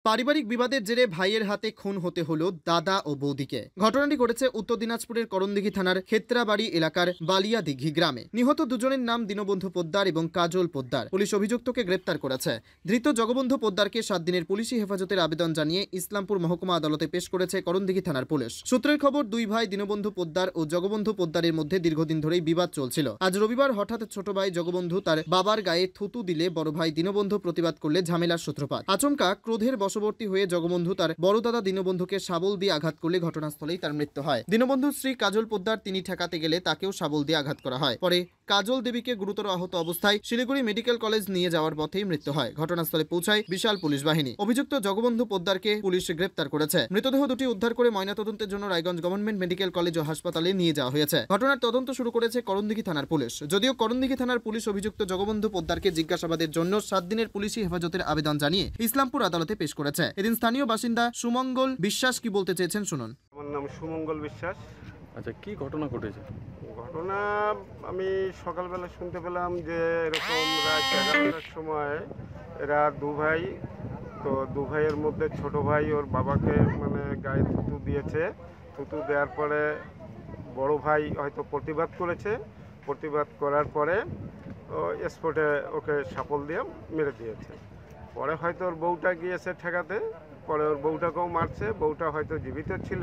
পারিবারিক বিবাদের জেরে ভাইয়ের হাতে খুন হতে হলো দাদা ও বৌদিকে। ঘটনাটি ঘটেছে উত্তর দিনাজপুরের করণদিঘি থানার ক্ষেত্রাবাড়ি এলাকার বালিয়াদিঘি গ্রামে। নিহত দুজনের নাম দীনবন্ধু পোদ্দার এবং কাজল পোদ্দার। পুলিশ অভিযুক্তকে গ্রেপ্তার করেছে। ধৃত জগবন্ধু পোদ্দারকে 7 দিনের পুলিশি হেফাজতের আবেদন জানিয়ে ইসলামপুর মহকুমা আদালতে পেশ করেছে করণদিঘি থানার পুলিশ। সূত্রের খবর, দুই ভাই দীনবন্ধু পোদ্দার ও জগবন্ধু পোদ্দারের মধ্যে দীর্ঘদিন ধরেই বিবাদ চলছিল। আজ রবিবার হঠাৎ ছোট ভাই জগবন্ধু তার বাবার গায়ে থুতু দিলে বড় ভাই দীনবন্ধু প্রতিবাদ করলে ঝামেলার সূত্রপাত। আচমকা ক্রোধের বশবর্তী হয়ে জগবন্ধু তার বড় দাদা দীনবন্ধুকে শাবল দিয়ে আঘাত করলে ঘটনাস্থলেই তার মৃত্যু হয়। দীনবন্ধুর স্ত্রী কাজল পোদ্দার তিনি ঠেকাতে গেলে তাকেও শাবল দিয়ে আঘাত করা হয়। পরে কাজল দেবীকে গুরুতর আহত অবস্থায় শিলিগুড়ি মেডিকেল কলেজ নিয়ে যাওয়ার পথেই মৃত্যু হয়। ঘটনাস্থলে পৌঁছায় বিশাল পুলিশ বাহিনী। অভিযুক্ত জগবন্ধু পোদ্দারকে পুলিশ গ্রেপ্তার করেছে। মৃতদেহ দুটি উদ্ধার করে ময়নাতদন্তের জন্য রায়গঞ্জ গভর্নমেন্ট মেডিকেল কলেজ ও হাসপাতালে নিয়ে যাওয়া হয়েছে। ঘটনার তদন্ত শুরু করেছে করণদিঘি থানার পুলিশ। যদিও করণদিঘি থানার পুলিশ অভিযুক্ত জগবন্ধু পোদ্দারকে জিজ্ঞাসাবাদের জন্য 7 দিনের পুলিশি হেফাজতের আবেদন জানিয়ে ইসলামপুর আদালতে পেশ করেছে। এদিন স্থানীয় বাসিন্দা সুমঙ্গল বিশ্বাস কি বলতে চেয়েছেন শুনুন। আমার নাম সুমঙ্গল বিশ্বাস। আচ্ছা, কি ঘটনা ঘটেছে? ঘটনা আমি সকালবেলা শুনতে পেলাম যে এরকম রাত 11টার সময় এরা দু ভাই, তো দু ভাইয়ের মধ্যে ছোট ভাই ওর বাবাকে গায়ে থুতু দিয়েছে। থুতু দেওয়ার পরে বড় ভাই হয়তো প্রতিবাদ করেছে। প্রতিবাদ করার পরে স্পটে ওকে শাবল দিয়ে মেরে দিয়েছে। পরে হয়তো ওর বউটা গিয়েছে ঠেকাতে, পরে ওর বউটাকেও মারছে। বউটা হয়তো জীবিত ছিল,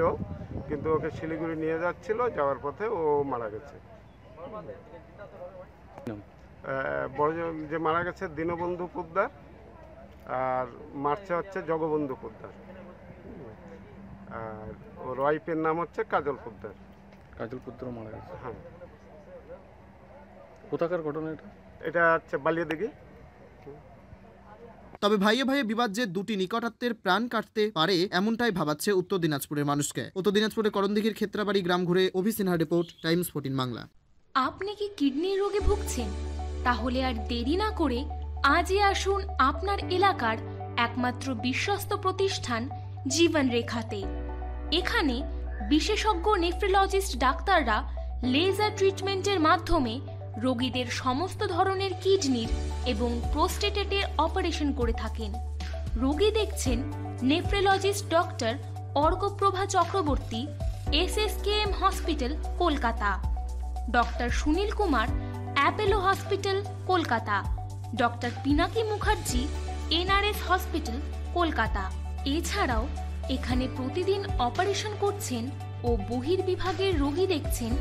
কিন্তু ওকে শিলিগুড়ি নিয়ে যাচ্ছিল, যাওয়ার পথে ও মারা গেছে। বড় যে মারা গেছে দীনবন্ধু পোদ্দার, আর মারছে হচ্ছে জগবন্ধু পোদ্দার, আর ওর ওয়াইফের নাম হচ্ছে কাজল পোদ্দার। কাজল পোদ্দার মারা গেছে? হ্যাঁ। কোথাকার ঘটনা এটা? এটা হচ্ছে বালিয়াদিঘি। তবে ভাইয়ে ভাইয়ে বিবাদ যে দুটি নিকটাত্মের প্রাণ কাটতে পারে এমনটাই ভাবাচ্ছে উত্তর দিনাজপুরের মানুষকে। উত্তর দিনাজপুরের করণদিঘির ক্ষেত্রাবাড়ি গ্রাম ঘুরে অভি সিনহার রিপোর্ট, টাইমস 14 বাংলা। আপনি কি কিডনি রোগে ভুগছেন? তাহলে আর দেরি না করে আজই আসুন আপনার এলাকার একমাত্র বিশ্বস্ত প্রতিষ্ঠান জীবন রেখাতে। এখানে বিশেষজ্ঞ নেফ্রোলজিস্ট ডাক্তাররা লেজার ট্রিটমেন্টের মাধ্যমে রোগীদের সমস্ত ধরনের কিডনির এবং প্রোস্টেটের অপারেশন করে থাকেন। রোগী দেখছেন nephrologist doctor Arkaprava Chakraborty, SSKM hospital, Kolkata. Doctor Sunil Kumar, Apollo hospital, Kolkata. Doctor Pinaki Mukherjee, NRS hospital, Kolkata. এছাড়াও এখানে প্রতিদিন অপারেশন করছেন ও বহির্বিভাগের রোগী দেখছেন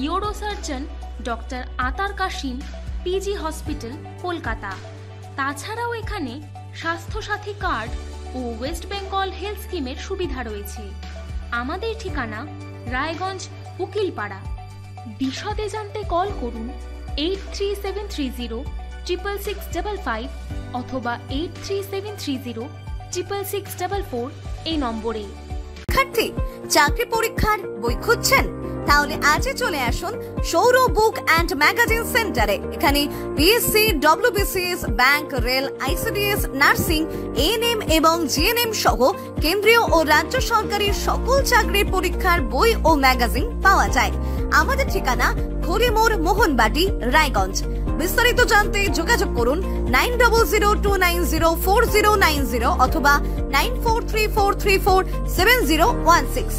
ইউরোসার্জন ডক্টর আতার কাশিম, PG হসপিটাল, কলকাতা। তাছাড়াও এখানে স্বাস্থ্যসাথী কার্ড ও ওয়েস্ট বেঙ্গল হেলথ স্কিমের সুবিধা রয়েছে। আমাদের ঠিকানা রায়গঞ্জ, উকিলপাড়া। বিশদে জানতে কল করুন 8373066655 অথবা 8373066644 এই নম্বরে। শিক্ষার্থী, চাকরি পরীক্ষার বই খুঁজছেন? তাহলে আজই চলে আসুন সৌর বুক অ্যান্ড ম্যাগাজিন সেন্টারে। এখানে BSc, WBCS, bank, rail, ICDS, nursing, ANM এবং GNM সহ কেন্দ্রীয় ও রাজ্য সরকারি সকল চাকরির পরীক্ষার বই ও ম্যাগাজিন পাওয়া যায়। আমাদের ঠিকানা ঘড়িমোড়, মোহনবাটি, রায়গঞ্জ। বিস্তারিত জানতে যোগাযোগ করুন 9002904090 অথবা 9434347016।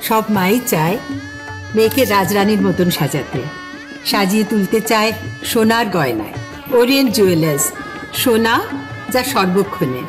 সব মাই চায় মেয়েকে রাজরানীর মতন সাজাতে, সাজিয়ে তুলতে চায় সোনার গয়নায়। ওরিয়েন্ট জুয়েলার্স, সোনা যা সর্বক্ষণের।